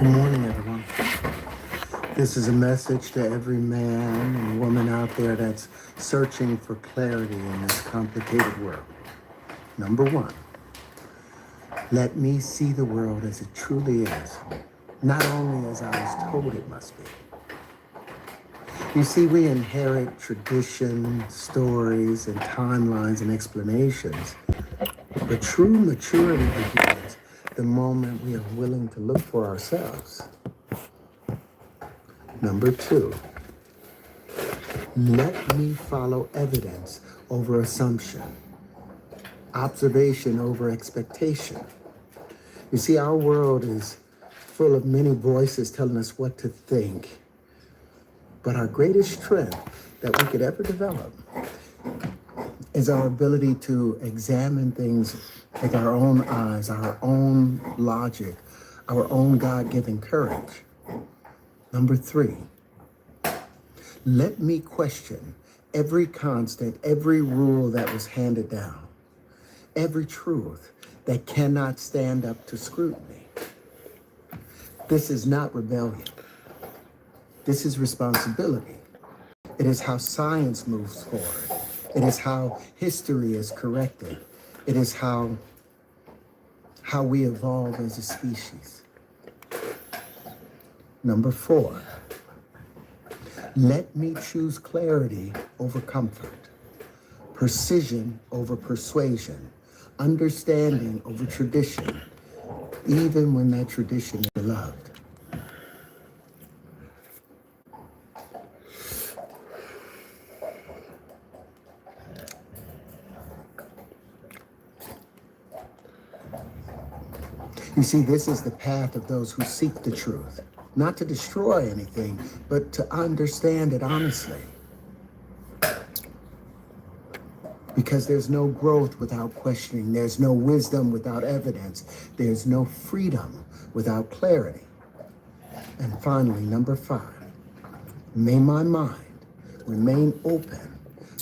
Good morning, everyone. This is a message to every man and woman out there that's searching for clarity in this complicated world. Number one, let me see the world as it truly is, not only as I was told it must be. You see, we inherit tradition, stories, and timelines and explanations, but true maturity begins the moment we are willing to look for ourselves. Number two, let me follow evidence over assumption, observation over expectation. You see, our world is full of many voices telling us what to think, but our greatest strength that we could ever develop is our ability to examine things with our own eyes, our own logic, our own God-given courage. Number three, let me question every constant, every rule that was handed down, every truth that cannot stand up to scrutiny. This is not rebellion. This is responsibility. It is how science moves forward. It is how history is corrected. It is how we evolve as a species. Number four, let me choose clarity over comfort, precision over persuasion, understanding over tradition, even when that tradition is beloved. You see, this is the path of those who seek the truth, not to destroy anything, but to understand it honestly. Because there's no growth without questioning. There's no wisdom without evidence. There's no freedom without clarity. And finally, number five, may my mind remain open,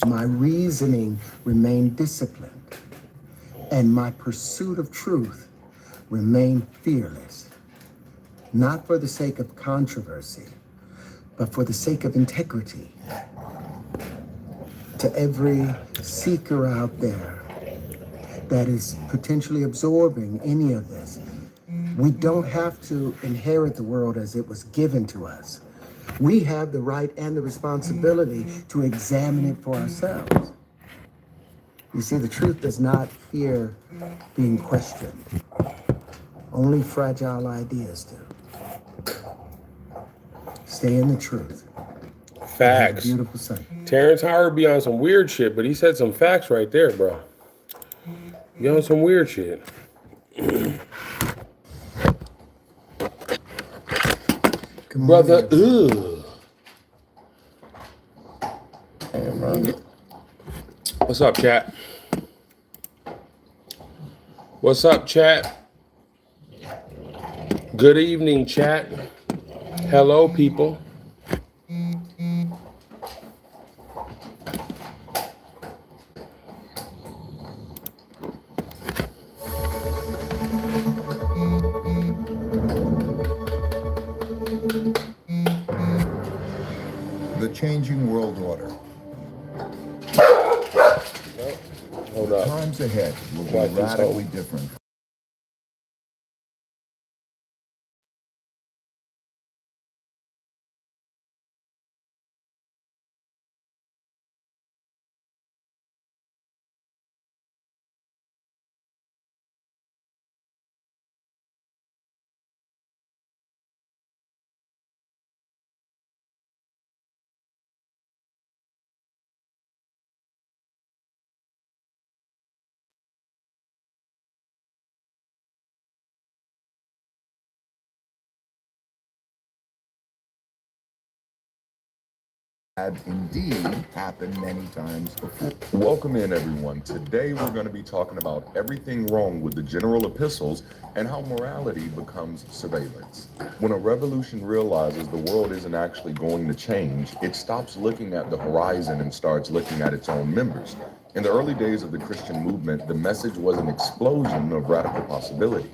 my reasoning remain disciplined, and my pursuit of truth remain fearless, not for the sake of controversy, but for the sake of integrity. To every seeker out there that is potentially absorbing any of this, we don't have to inherit the world as it was given to us. We have the right and the responsibility to examine it for ourselves. You see, the truth does not fear being questioned. Only fragile ideas do. Stay in the truth. Facts. Beautiful sight. Terrence Howard be on some weird shit, but he said some facts right there, bro. Be on some weird shit. Brother, ugh. Damn, man. What's up, chat? What's up, chat? Good evening, chat. Hello, people. The changing world order. Hold up. Times ahead will be Like this radically hoe. different. Had indeed happened many times before. Welcome in, everyone. Today we're going to be talking about everything wrong with the general epistles and how morality becomes surveillance. When a revolution realizes the world isn't actually going to change, it stops looking at the horizon and starts looking at its own members. In the early days of the Christian movement, the message was an explosion of radical possibility.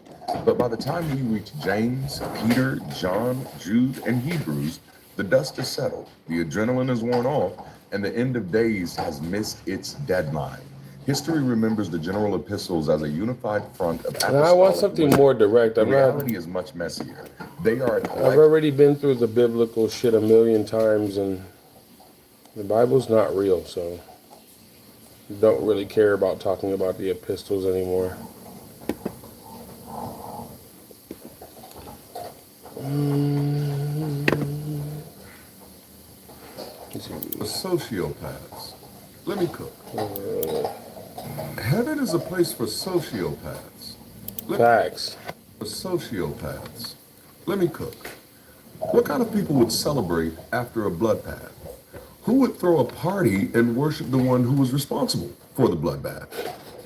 But by the time we reach James, Peter, John, Jude, and Hebrews, the dust is settled, the adrenaline is worn off, and the end of days has missed its deadline. History remembers the general epistles as a unified front of And I want apostolic something wisdom. more direct. The reality is much messier. They are I've already been through the biblical shit a million times, and the Bible's not real, so don't really care about talking about the epistles anymore. Sociopaths. Let me cook. Heaven is a place for sociopaths. Facts. For sociopaths. Let me cook. What kind of people would celebrate after a bloodbath? Who would throw a party and worship the one who was responsible for the bloodbath?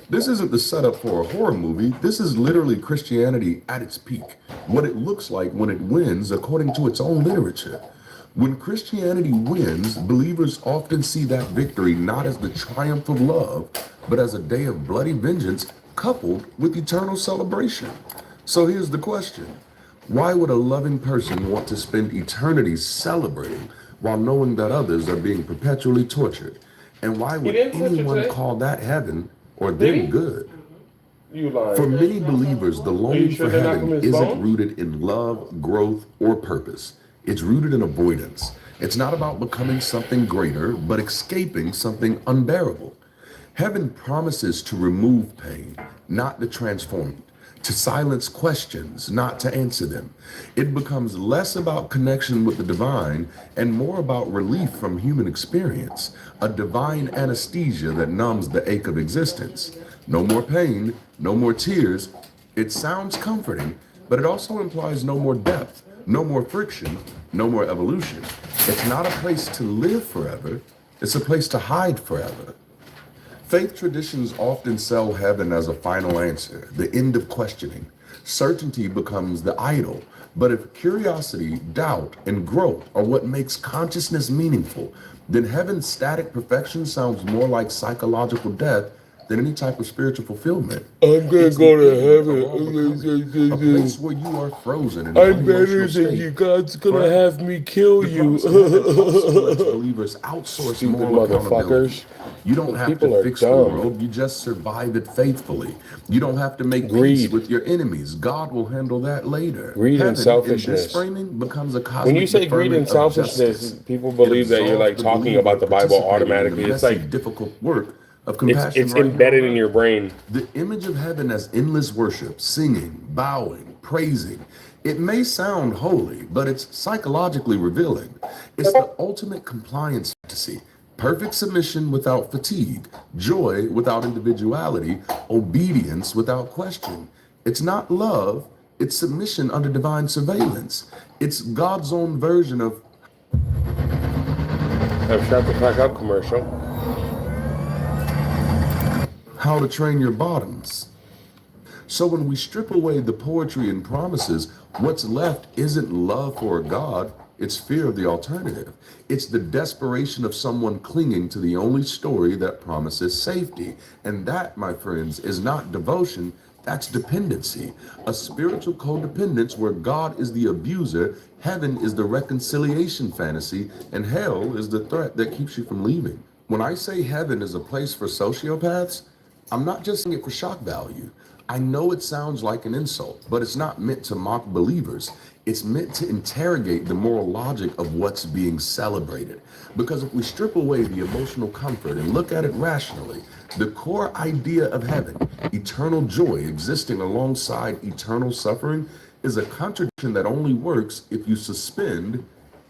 This isn't the setup for a horror movie. This is literally Christianity at its peak. What it looks like when it wins according to its own literature. When Christianity wins, believers often see that victory not as the triumph of love, but as a day of bloody vengeance coupled with eternal celebration. So here's the question. Why would a loving person want to spend eternity celebrating while knowing that others are being perpetually tortured? And why would didn't touch it anyone today. call that heaven or Did he? them good? You lying. For many believers, the longing sure for they're not heaven from his isn't phone? rooted in love, growth, or purpose. It's rooted in avoidance. It's not about becoming something greater, but escaping something unbearable. Heaven promises to remove pain, not to transform it, to silence questions, not to answer them. It becomes less about connection with the divine and more about relief from human experience, a divine anesthesia that numbs the ache of existence. No more pain, no more tears. It sounds comforting, but it also implies no more depth, no more friction, no more evolution. It's not a place to live forever, it's a place to hide forever. Faith traditions often sell heaven as a final answer, the end of questioning. Certainty becomes the idol. But if curiosity, doubt, and growth are what makes consciousness meaningful, then heaven's static perfection sounds more like psychological death than any type of spiritual fulfillment. I'm gonna It's go the to end of all heaven. becoming, a place where you are frozen in I'm an better unemotional than you. state. God's gonna Right. have me kill The you. promise of heaven also lets believers outsource Stupid moral accountability. motherfuckers. You don't have People to are fix the dumb. world, you just survive it faithfully. You don't have to make peace Greed. with your enemies. God will handle that later. Greed and Heaven, selfishness. in this framing, becomes a cosmic When you say greed and deferment of selfishness, justice. people believe It that you're like absolves the talking believer about the Bible participating in the automatically. It's messy, like difficult work of it's compassion. it's right embedded now. in your brain. The image of heaven as endless worship, singing, bowing, praising. It may sound holy, but it's psychologically revealing. It's the ultimate compliance fantasy. Perfect submission without fatigue, joy without individuality, obedience without question. It's not love, it's submission under divine surveillance. It's God's own version of Have shut the fuck up commercial. how to train your bottoms. So when we strip away the poetry and promises, what's left isn't love for a God, it's fear of the alternative. It's the desperation of someone clinging to the only story that promises safety. And that, my friends, is not devotion, that's dependency. A spiritual codependence where God is the abuser, heaven is the reconciliation fantasy, and hell is the threat that keeps you from leaving. When I say heaven is a place for sociopaths, I'm not just saying it for shock value. I know it sounds like an insult, but it's not meant to mock believers. It's meant to interrogate the moral logic of what's being celebrated. Because if we strip away the emotional comfort and look at it rationally, the core idea of heaven, eternal joy existing alongside eternal suffering, is a contradiction that only works if you suspend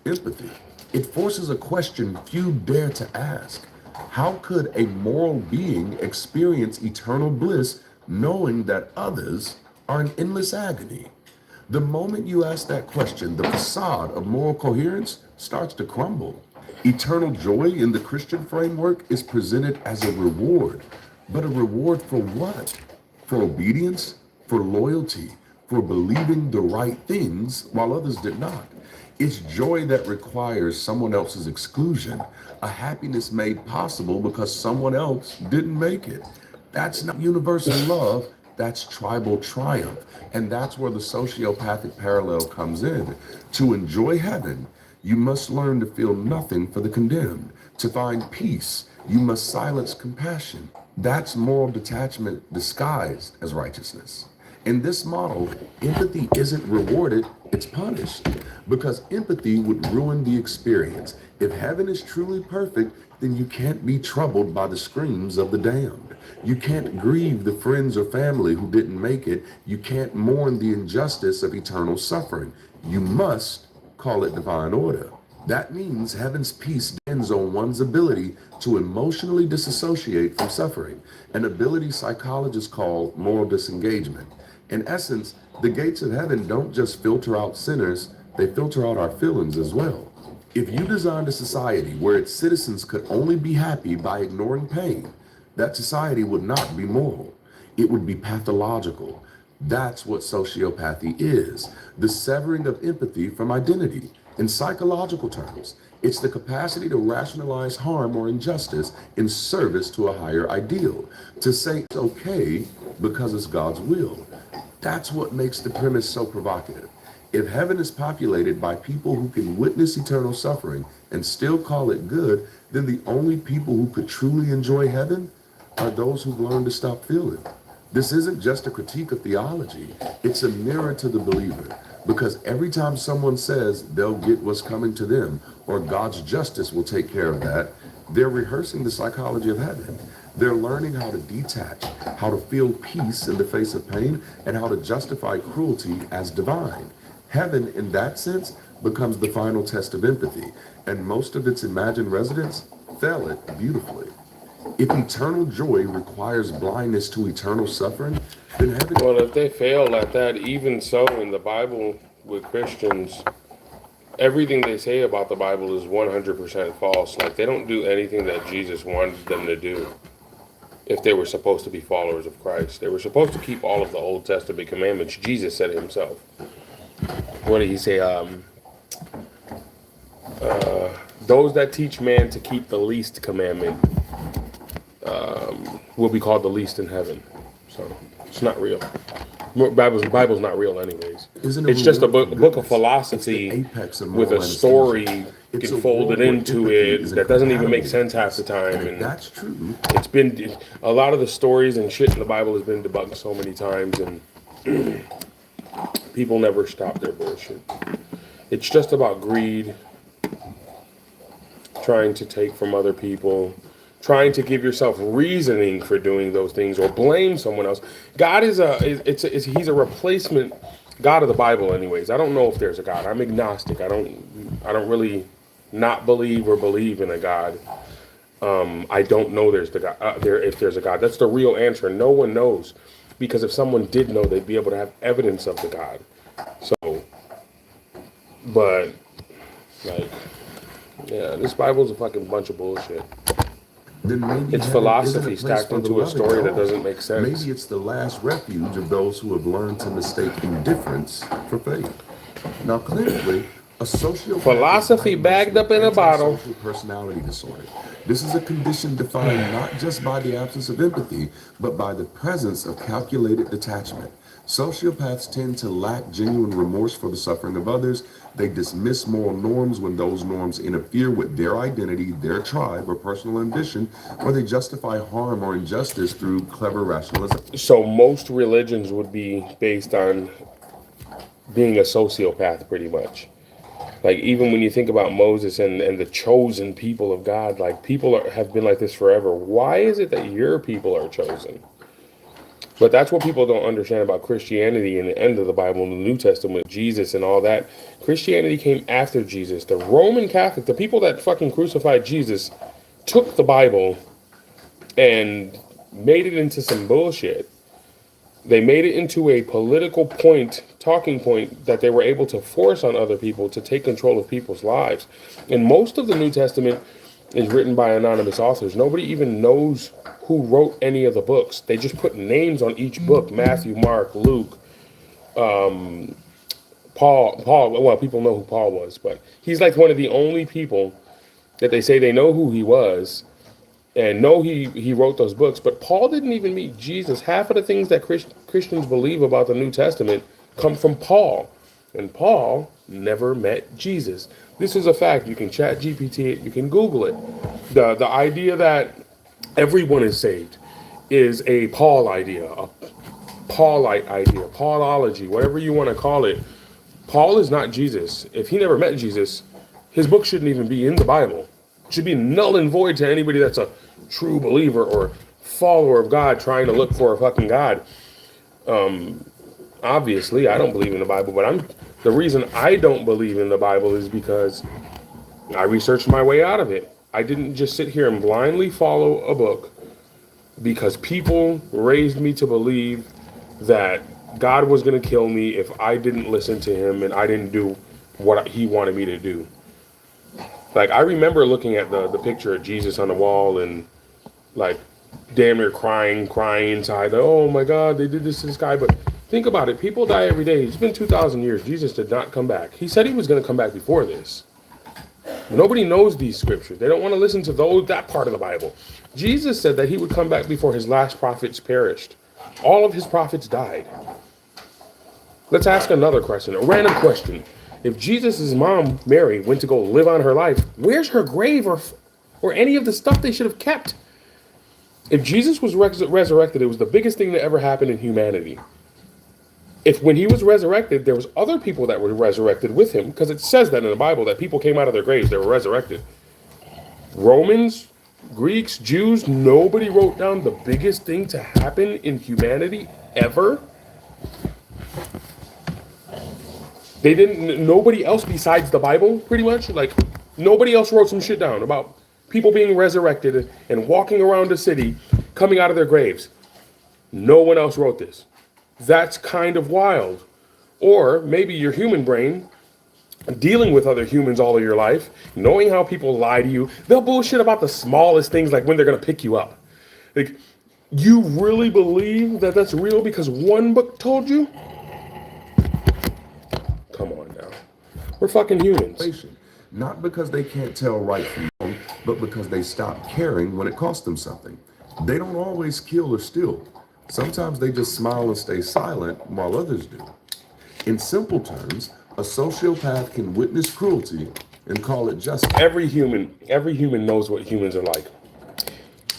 empathy. It forces a question few dare to ask. How could a moral being experience eternal bliss knowing that others are in endless agony? The moment you ask that question, the facade of moral coherence starts to crumble. Eternal joy in the Christian framework is presented as a reward, but a reward for what? For obedience, for loyalty, for believing the right things while others did not. It's joy that requires someone else's exclusion, a happiness made possible because someone else didn't make it. That's not universal love, that's tribal triumph. And that's where the sociopathic parallel comes in. To enjoy heaven, you must learn to feel nothing for the condemned. To find peace, you must silence compassion. That's moral detachment disguised as righteousness. In this model, empathy isn't rewarded, it's punished. Because empathy would ruin the experience. If heaven is truly perfect, then you can't be troubled by the screams of the damned. You can't grieve the friends or family who didn't make it. You can't mourn the injustice of eternal suffering. You must call it divine order. That means heaven's peace depends on one's ability to emotionally disassociate from suffering, an ability psychologists call moral disengagement. In essence, the gates of heaven don't just filter out sinners, they filter out our feelings as well. If you designed a society where its citizens could only be happy by ignoring pain, that society would not be moral. It would be pathological. That's what sociopathy is, the severing of empathy from identity. In psychological terms, it's the capacity to rationalize harm or injustice in service to a higher ideal, to say it's okay because it's God's will. That's what makes the premise so provocative. If heaven is populated by people who can witness eternal suffering and still call it good, then the only people who could truly enjoy heaven are those who've learned to stop feeling. This isn't just a critique of theology, it's a mirror to the believer. Because every time someone says they'll get what's coming to them, or God's justice will take care of that, they're rehearsing the psychology of heaven. They're learning how to detach, how to feel peace in the face of pain, and how to justify cruelty as divine. Heaven, in that sense, becomes the final test of empathy, and most of its imagined residents fail it beautifully. If eternal joy requires blindness to eternal suffering, then heaven. Well, if they fail at that, even so, in the Bible with Christians, everything they say about the Bible is 100% false. Like, they don't do anything that Jesus wanted them to do if they were supposed to be followers of Christ. They were supposed to keep all of the Old Testament commandments. Jesus said it himself. What did he say? Those that teach man to keep the least commandment will be called the least in heaven. So it's not real. Bible's not real anyways. It's just a book of philosophy with a story folded into it that doesn't even make sense half the time. And That's true. it's been a lot of the stories and shit in the Bible has been debunked so many times, and people never stop their bullshit. It's just about greed, trying to take from other people, trying to give yourself reasoning for doing those things or blame someone else. God he's a replacement God of the Bible anyways. I don't know if there's a God. I'm agnostic. I don't really not believe or believe in a God. I don't know there's the God if there's a God. That's the real answer. No one knows, because if someone did know, they'd be able to have evidence of the God. So, but like, yeah, this Bible's a fucking bunch of bullshit. Then maybe It's heaven philosophy isn't a place stacked for the into a loving story at that all. doesn't make sense. Maybe it's the last refuge of those who have learned to mistake indifference for faith. Now, clinically, a sociopath Philosophy is bagged up in a bottle. antisocial personality disorder. This is a condition defined not just by the absence of empathy, but by the presence of calculated detachment. Sociopaths tend to lack genuine remorse for the suffering of others. They dismiss moral norms when those norms interfere with their identity, their tribe, or personal ambition, or they justify harm or injustice through clever rationalization. So most religions would be based on being a sociopath, pretty much. Like, even when you think about Moses and the chosen people of God, like, have been like this forever. Why is it that your people are chosen? But that's what people don't understand about Christianity and the end of the Bible and the New Testament, Jesus and all that. Christianity came after Jesus. The Roman Catholic, the people that fucking crucified Jesus, took the Bible and made it into some bullshit. They made it into a political talking point that they were able to force on other people to take control of people's lives. And most of the New Testament is written by anonymous authors. Nobody even knows who wrote any of the books. They just put names on each book: Matthew, Mark, Luke, Paul, Paul, well, people know who Paul was, but he's like one of the only people that they say they know who he was and know he wrote those books. But Paul didn't even meet Jesus. Half of the things that Christians believe about the New Testament come from Paul. And Paul never met Jesus. This is a fact. You can chat GPT it, you can Google it. The idea that everyone is saved is a Paul idea, a Paulite idea, Paulology, whatever you want to call it. Paul is not Jesus. If he never met Jesus, his book shouldn't even be in the Bible. It should be null and void to anybody that's a true believer or follower of God trying to look for a fucking God. Obviously, I don't believe in the Bible, but the reason I don't believe in the Bible is because I researched my way out of it. I didn't just sit here and blindly follow a book because people raised me to believe that God was going to kill me if I didn't listen to him and I didn't do what he wanted me to do. Like, I remember looking at the picture of Jesus on the wall and, like, damn near crying inside. Oh, my God, they did this to this guy. But think about it. People die every day. It's been 2,000 years. Jesus did not come back. He said he was going to come back before this. Nobody knows these scriptures. They don't want to listen to that part of the Bible. Jesus said that he would come back before his last prophets perished. All of his prophets died. Let's ask another question, a random question. If Jesus' mom, Mary, went to go live on her life, where's her grave or any of the stuff they should have kept? If Jesus was resurrected, it was the biggest thing that ever happened in humanity. If when he was resurrected, there was other people that were resurrected with him, because it says that in the Bible, that people came out of their graves, they were resurrected. Romans, Greeks, Jews, nobody wrote down the biggest thing to happen in humanity ever. They didn't, nobody else besides the Bible, pretty much, like, nobody else wrote some shit down about people being resurrected and walking around the city, coming out of their graves. No one else wrote this. That's kind of wild. Or maybe your human brain, dealing with other humans all of your life, knowing how people lie to you, they'll bullshit about the smallest things, like when they're going to pick you up. Like, you really believe that that's real because one book told you? Come on now. We're fucking humans. Not because they can't tell right from wrong, but because they stop caring when it costs them something. They don't always kill or steal. Sometimes they just smile and stay silent while others do. In simple terms, a sociopath can witness cruelty and call it justice. Every human knows what humans are like.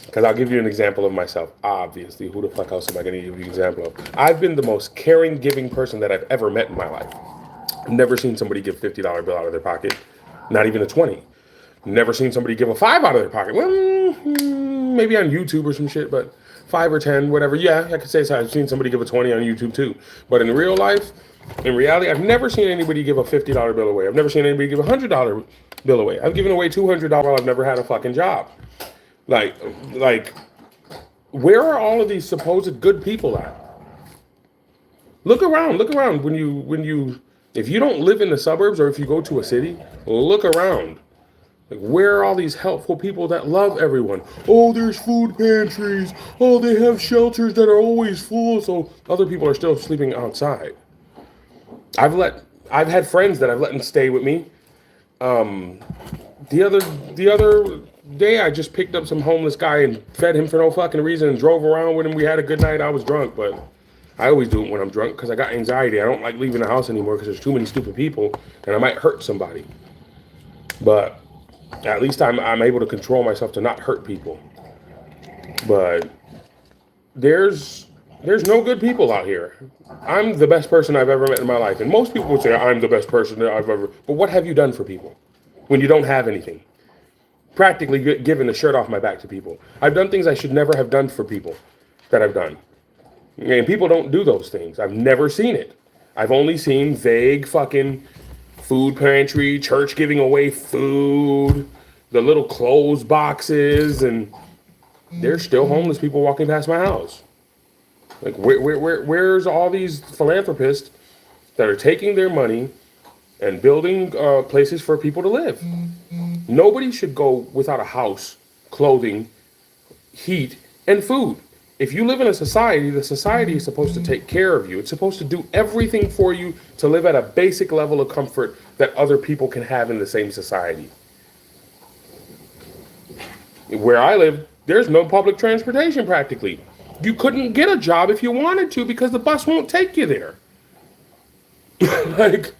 Because I'll give you an example of myself. Obviously, who the fuck else am I going to give you an example of? I've been the most caring, giving person that I've ever met in my life. I've never seen somebody give a $50 bill out of their pocket, not even a 20. Never seen somebody give a 5 out of their pocket. Well, maybe on YouTube or some shit, but 5 or 10, whatever. Yeah, I could say so. I've seen somebody give a 20 on YouTube too. But in real life, in reality, I've never seen anybody give a $50 bill away. I've never seen anybody give a $100 bill away. I've given away $200 while I've never had a fucking job. Like, where are all of these supposed good people at? Look around. If you don't live in the suburbs or if you go to a city, look around. Like, where are all these helpful people that love everyone? Oh, there's food pantries. Oh, they have shelters that are always full, so other people are still sleeping outside. I've had friends that I've let them stay with me. The other day, I just picked up some homeless guy and fed him for no fucking reason and drove around with him. We had a good night. I was drunk, but I always do it when I'm drunk because I got anxiety. I don't like leaving the house anymore because there's too many stupid people and I might hurt somebody. But at least I'm able to control myself to not hurt people. But there's no good people out here. I'm the best person I've ever met in my life. And most people would say I'm the best person that I've ever. But what have you done for people when you don't have anything? Practically given the shirt off my back to people. I've done things I should never have done for people that I've done. And people don't do those things. I've never seen it. I've only seen vague fucking food pantry, church giving away food, the little clothes boxes, and there's still homeless people walking past my house. Like, where's all these philanthropists that are taking their money and building places for people to live? Nobody should go without a house, clothing, heat, and food. If you live in a society, the society is supposed to take care of you. It's supposed to do everything for you to live at a basic level of comfort that other people can have in the same society. Where I live, there's no public transportation practically. You couldn't get a job if you wanted to because the bus won't take you there. Like,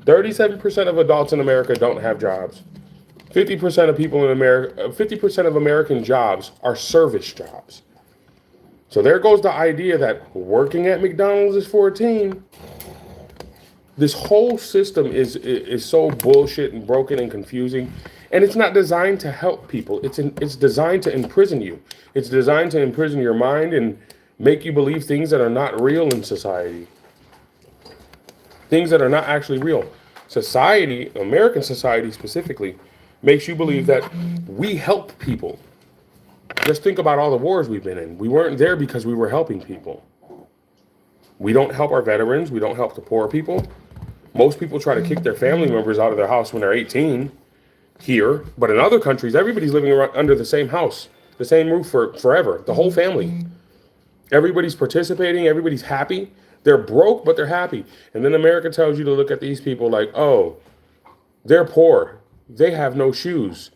37% of adults in America don't have jobs. 50% of people in America, 50% of American jobs are service jobs. So there goes the idea that working at McDonald's is for a team. This whole system is so bullshit and broken and confusing, and it's not designed to help people. It's designed to imprison you. It's designed to imprison your mind and make you believe things that are not real in society. Things that are not actually real. Society, American society specifically, makes you believe that we help people. Just think about all the wars we've been in. We weren't there because we were helping people. We don't help our veterans. We don't help the poor people. Most people try to kick their family members out of their house when they're 18 here. But in other countries, everybody's living under the same house, the same roof for forever, the whole family. Everybody's participating. Everybody's happy. They're broke, but they're happy. And then America tells you to look at these people like, oh, they're poor. They have no shoes.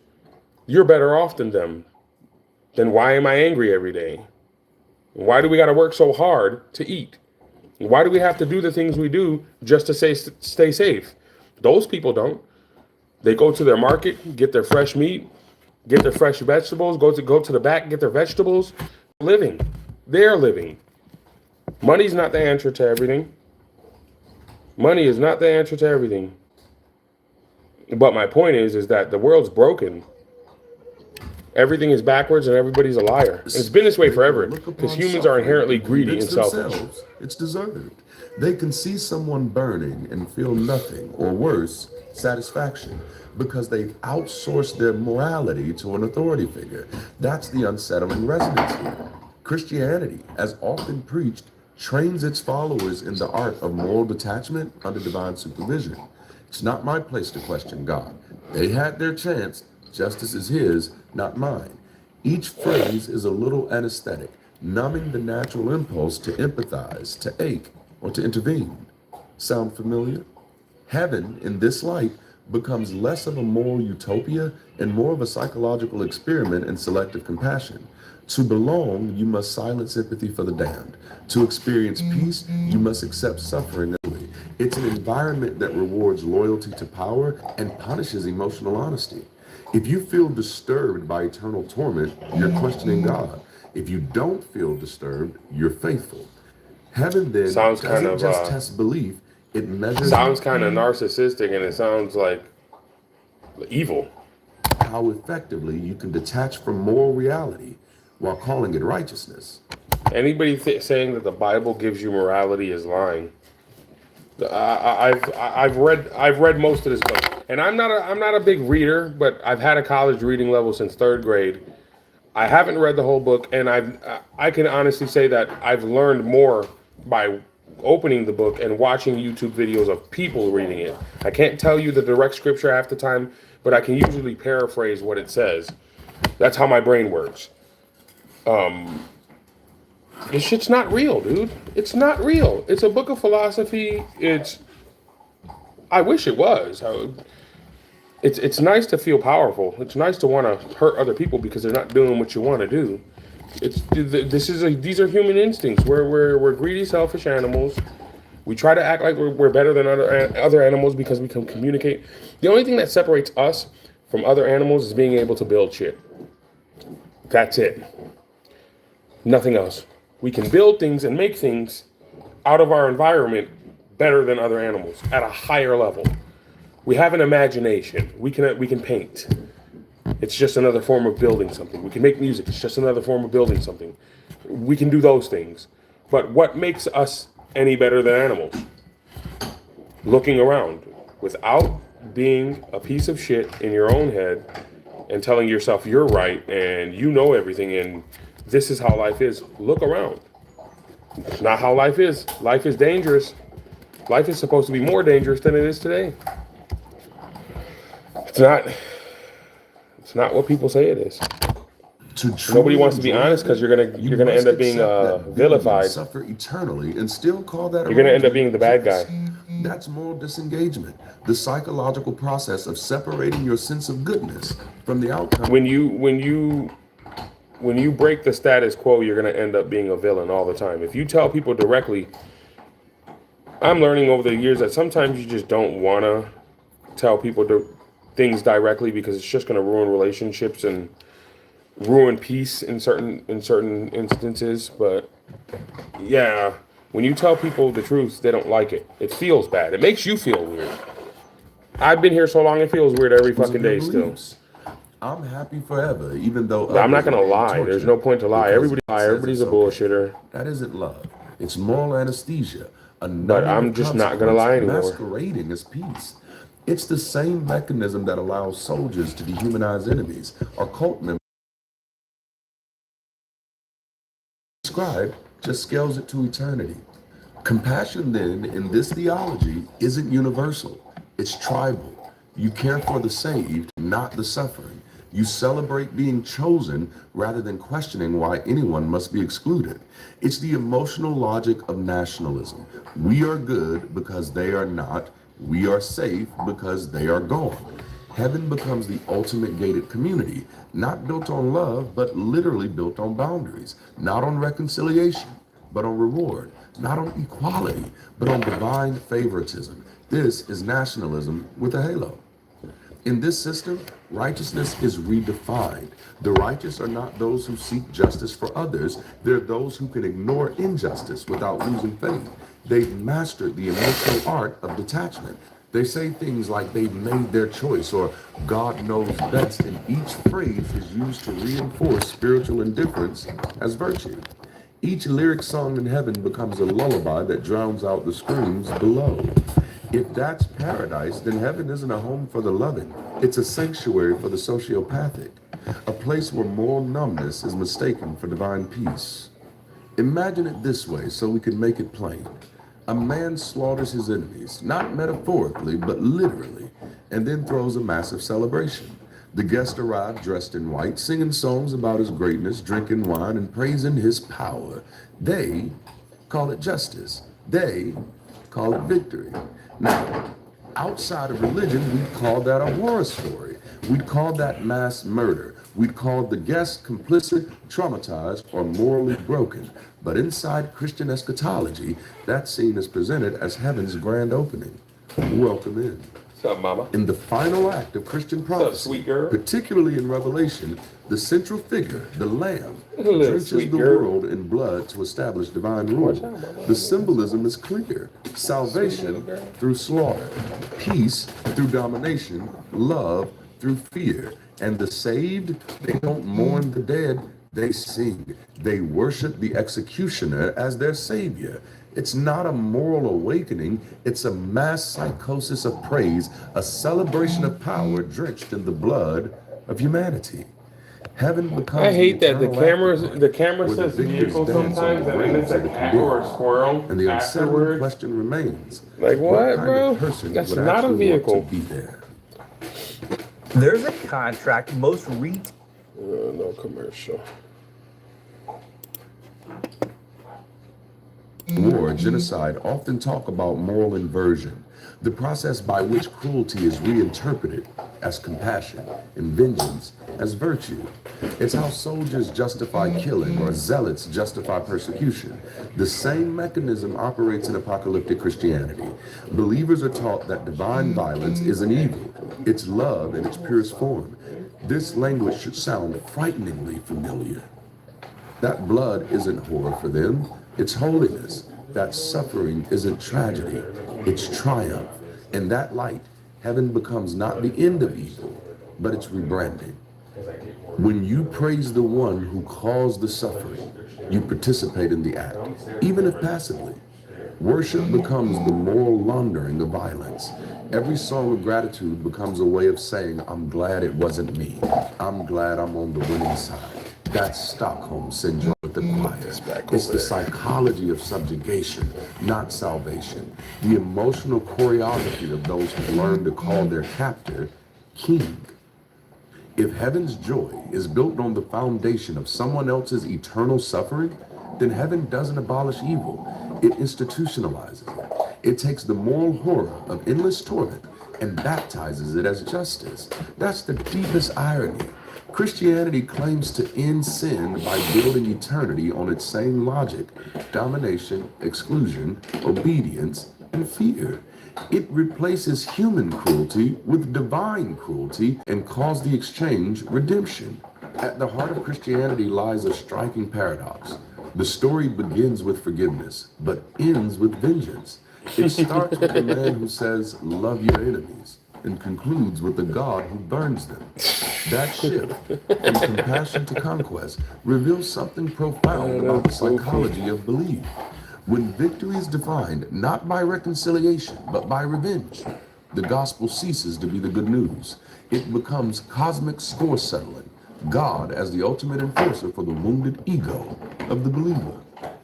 You're better off than them. Then why am I angry every day? Why do we got to work so hard to eat? Why do we have to do the things we do just to stay safe? Those people don't. They go to their market, get their fresh meat, get their fresh vegetables, go to the back, get their vegetables. Living. They're living. Money's not the answer to everything. Money is not the answer to everything. But my point is that the world's broken. Everything is backwards and everybody's a liar. It's been this way forever because humans are inherently greedy and selfish. It's deserved. They can see someone burning and feel nothing, or worse, satisfaction, because they've outsourced their morality to an authority figure. That's the unsettling resonance here. Christianity, as often preached, trains its followers in the art of moral detachment under divine supervision. It's not my place to question God. They had their chance. Justice is his, not mine. Each phrase is a little anesthetic, numbing the natural impulse to empathize, to ache, or to intervene. Sound familiar? Heaven, in this light, becomes less of a moral utopia and more of a psychological experiment in selective compassion. To belong, you must silence sympathy for the damned. To experience peace, you must accept suffering. It's an environment that rewards loyalty to power and punishes emotional honesty. If you feel disturbed by eternal torment, you're questioning God. If you don't feel disturbed, you're faithful. Heaven then doesn't just test belief, it measures... Sounds kind of narcissistic, and it sounds like evil. How effectively you can detach from moral reality while calling it righteousness. Anybody saying that the Bible gives you morality is lying. I've read most of this book, and I'm not a big reader, but I've had a college reading level since 3rd grade. I haven't read the whole book, and I can honestly say that I've learned more by opening the book and watching YouTube videos of people reading it. I can't tell you the direct scripture half the time, but I can usually paraphrase what it says. That's how my brain works. This shit's not real, dude. It's not real. It's a book of philosophy. I wish it was. It's nice to feel powerful. It's nice to want to hurt other people because they're not doing what you want to do. These are human instincts. We're greedy, selfish animals. We try to act like we're better than other animals because we can communicate. The only thing that separates us from other animals is being able to build shit. That's it. Nothing else. We can build things and make things out of our environment better than other animals at a higher level. We have an imagination. We can paint. It's just another form of building something. We can make music. It's just another form of building something. We can do those things. But what makes us any better than animals? Looking around without being a piece of shit in your own head and telling yourself you're right and you know everything and this is how life is. Look around. It's not how life is. Life is dangerous. Life is supposed to be more dangerous than it is today. It's not what people say it is. To Nobody truly wants to be enjoy honest because heaven, you're gonna must end up being accept that vilified. beings suffer eternally and still call that You're gonna end up being arrangement the bad just. guy. That's moral disengagement, the psychological process of separating your sense of goodness from the outcome. When you break the status quo, you're gonna end up being a villain all the time. If you tell people directly, I'm learning over the years that sometimes you just don't wanna tell people things directly because it's just gonna ruin relationships and ruin peace in certain instances. But yeah, when you tell people the truth, they don't like it. It feels bad. It makes you feel weird. I've been here so long, it feels weird every Of fucking their day still. beliefs. I'm happy forever, even though But I'm not others gonna are being lie. There's tortured no point to lie. because Everybody it lie. says Everybody's it's a okay. bullshitter. That isn't love. It's moral anesthesia, a But I'm numbing just not gonna lie consequence anymore. masquerading as peace. It's the same mechanism that allows soldiers to dehumanize enemies or cult members. Described just scales it to eternity. Compassion, then, in this theology, isn't universal, it's tribal. You care for the saved, not the suffering. You celebrate being chosen rather than questioning why anyone must be excluded. It's the emotional logic of nationalism. We are good because they are not. We are safe because they are gone. Heaven becomes the ultimate gated community, not built on love, but literally built on boundaries, not on reconciliation, but on reward, not on equality, but on divine favoritism. This is nationalism with a halo. In this system, righteousness is redefined. The righteous are not those who seek justice for others. They're those who can ignore injustice without losing faith. They've mastered the emotional art of detachment. They say things like they've made their choice or God knows best, and each phrase is used to reinforce spiritual indifference as virtue. Each lyric song in heaven becomes a lullaby that drowns out the screams below. If that's paradise, then heaven isn't a home for the loving. It's a sanctuary for the sociopathic, a place where moral numbness is mistaken for divine peace. Imagine it this way so we can make it plain. A man slaughters his enemies, not metaphorically, but literally, and then throws a massive celebration. The guests arrive dressed in white, singing songs about his greatness, drinking wine, and praising his power. They call it justice. They call it victory. Now, outside of religion, we'd call that a horror story. We'd call that mass murder. We'd call the guests complicit, traumatized, or morally broken. But inside Christian eschatology, that scene is presented as heaven's grand opening. Welcome in. What's up, mama? In the final act of Christian up, prophecy, sweet girl? particularly in Revelation, the central figure, the Lamb, Little drenches sweet the girl. world in blood to establish divine rule. The symbolism is clear. Salvation through slaughter, peace through domination, love through fear. And the saved, they don't mourn the dead, they sing. They worship the executioner as their savior. It's not a moral awakening, it's a mass psychosis of praise, a celebration of power drenched in the blood of humanity. Heaven becomes I hate that the eternal camera where the says victors vehicle dance on sometimes, the and then graves it's a of the cat or a condemned. squirrel And the unsettling afterwards. question remains, Like, what, kind bro? of person That's would not a actually vehicle. want to be there? There's a contract most No commercial. War, genocide often talk about moral inversion, the process by which cruelty is reinterpreted as compassion and vengeance as virtue. It's how soldiers justify killing or zealots justify persecution. The same mechanism operates in apocalyptic Christianity. Believers are taught that divine violence isn't evil, it's love in its purest form. This language should sound frighteningly familiar. That blood isn't horror for them, it's holiness. That suffering isn't tragedy, it's triumph. In that light, heaven becomes not the end of evil, but its rebranding. When you praise the one who caused the suffering, you participate in the act, even if passively. Worship becomes the moral laundering of violence. Every song of gratitude becomes a way of saying, I'm glad it wasn't me. I'm glad I'm on the winning side. That's Stockholm Syndrome with the choir. It's the psychology of subjugation, not salvation. The emotional choreography of those who learn to call their captor king. If heaven's joy is built on the foundation of someone else's eternal suffering, then heaven doesn't abolish evil, it institutionalizes it. It takes the moral horror of endless torment and baptizes it as justice. That's the deepest irony. Christianity claims to end sin by building eternity on its same logic: domination, exclusion, obedience, and fear. It replaces human cruelty with divine cruelty and calls the exchange redemption. At the heart of Christianity lies a striking paradox. The story begins with forgiveness, but ends with vengeance. It starts with the man who says, "Love your enemies," and concludes with the God who burns them. That shift from compassion to conquest reveals something profound about the psychology of belief. When victory is defined not by reconciliation, but by revenge, the gospel ceases to be the good news. It becomes cosmic score settling, God as the ultimate enforcer for the wounded ego of the believer.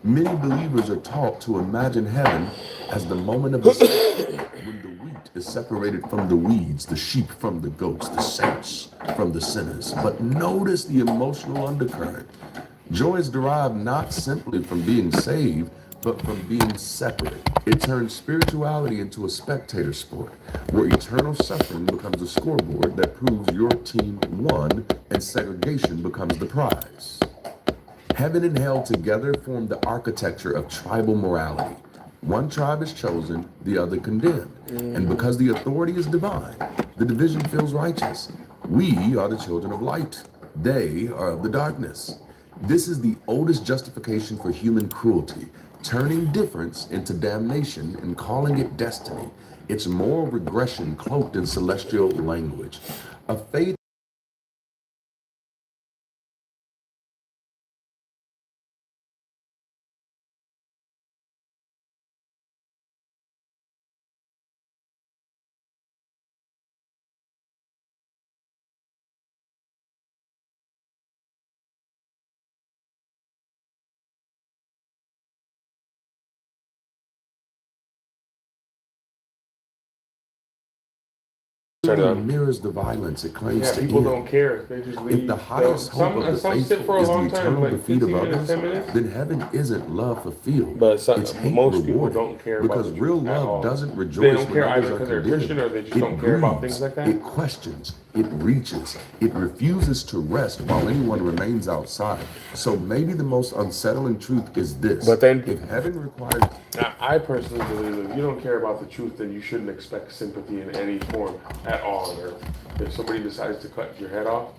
Many believers are taught to imagine heaven as the moment of escape, when the wheat is separated from the weeds, the sheep from the goats, the saints from the sinners. But notice the emotional undercurrent. Joy is derived not simply from being saved, but from being separate. It turns spirituality into a spectator sport, where eternal suffering becomes a scoreboard that proves your team won and segregation becomes the prize. Heaven and hell together form the architecture of tribal morality. One tribe is chosen, the other condemned. And because the authority is divine, the division feels righteous. We are the children of light. They are of the darkness. This is the oldest justification for human cruelty, turning difference into damnation and calling it destiny. It's moral regression cloaked in celestial language. A faith mirrors the violence it claims Yeah, to people end. don't care. They just leave. If the highest hope of the some sit faithful for a is the long time, eternal like defeat of 15 minutes, others, 10 minutes. then heaven isn't love fulfilled. But It's hate most people rewarded. don't care about Because the real truth at all. love doesn't They rejoice don't when care others either are because they're condemned. Christian or they just It don't care about grieves, things like that. it questions, it reaches, it refuses to rest while anyone remains outside. So maybe the most unsettling truth is this: But then- if heaven requires I personally believe that if you don't care about the truth, then you shouldn't expect sympathy in any form at all on earth. If somebody decides to cut your head off,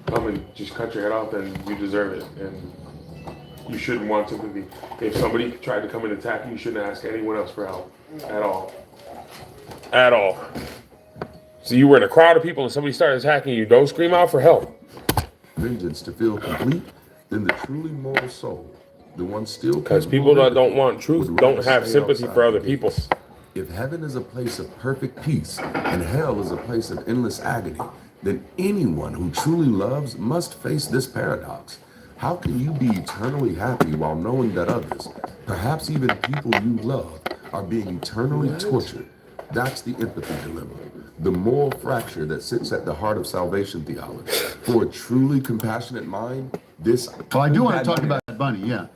come and just cut your head off, then you deserve it. And you shouldn't want sympathy. If somebody tried to come and attack you, you shouldn't ask anyone else for help at all. At all. So you were in a crowd of people and somebody started attacking you, don't scream out for help. vengeance to feel complete, then the truly mortal soul, the one still Because capable people of that don't empathy, want truth would don't rather have stay sympathy outside for other the people. gates. If heaven is a place of perfect peace and hell is a place of endless agony, then anyone who truly loves must face this paradox. How can you be eternally happy while knowing that others, perhaps even people you love, are being eternally tortured? That's the empathy dilemma, the moral fracture that sits at the heart of salvation theology. For a truly compassionate mind, this. Well, I do want to talk about Bunny, yeah.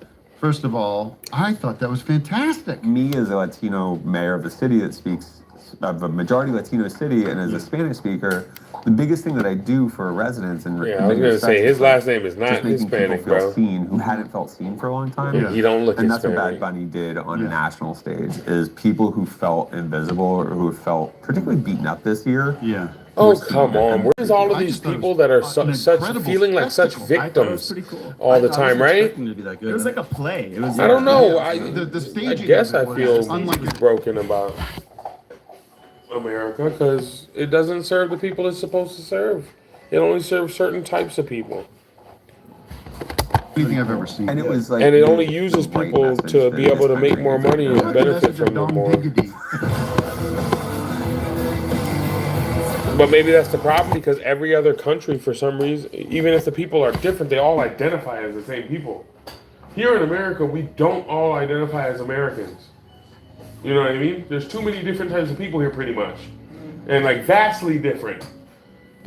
First of all, I thought that was fantastic. Me as a Latino mayor of a city that speaks of a majority Latino city and as a Spanish speaker, the biggest thing that I do for residents and Yeah, I was gonna say his last name is not just making Hispanic, people feel bro. seen who hadn't felt seen for a long time. Yeah. He don't look and that's what Hispanic. Bad Bunny did on a national stage. Is people who felt invisible or who felt particularly beaten up this year. Yeah. Oh, come on. Where's all of I these just thought it people was that are an such incredible feeling like such spectacle. I thought it was victims pretty cool. all the time, right? It was like a play. It was. I don't know. The I staging guess of I it feel was unlike broken about America because it doesn't serve the people it's supposed to serve. It only serves certain types of people. anything I've ever seen. And it was like And it the- only the uses right people message to that be this able to make country more needs. money and What the benefit message of from them Dom more. Diggity? But maybe that's the problem because every other country, for some reason, even if the people are different, they all identify as the same people. Here in America, we don't all identify as Americans. You know what I mean? There's too many different types of people here, pretty much, and like vastly different.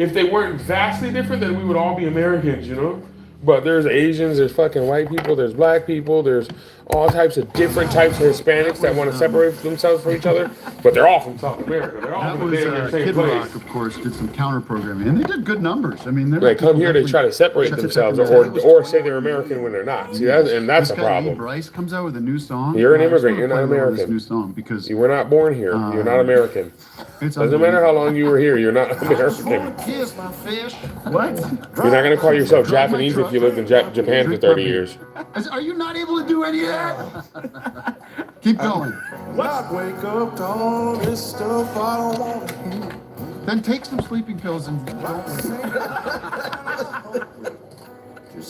if they weren't vastly different, then we would all be Americans, you know? But there's Asians, there's fucking white people, there's black people, there's all types of different types of Hispanics that want to separate themselves from each other, but they're all from South America. They're all That from was the damn same Kid place. Rock, of course, did some counter programming, and they did good numbers. I mean, They come here to try to separate themselves or say they're American when they're not. See, that's This a guy, Lee problem. Bryce comes out with a new song. You're an I just immigrant, wanna you're not play a little of this American. New song because You were not born here. You're not American. it's Doesn't matter how long you were here. You're not American. Kiss my fish. What? You're not gonna call yourself Japanese if you lived in Japan for 30 years. Are you not able to do any of that? Keep going. Wake up to all this stuff I don't want to hear. Then take some sleeping pills and don't.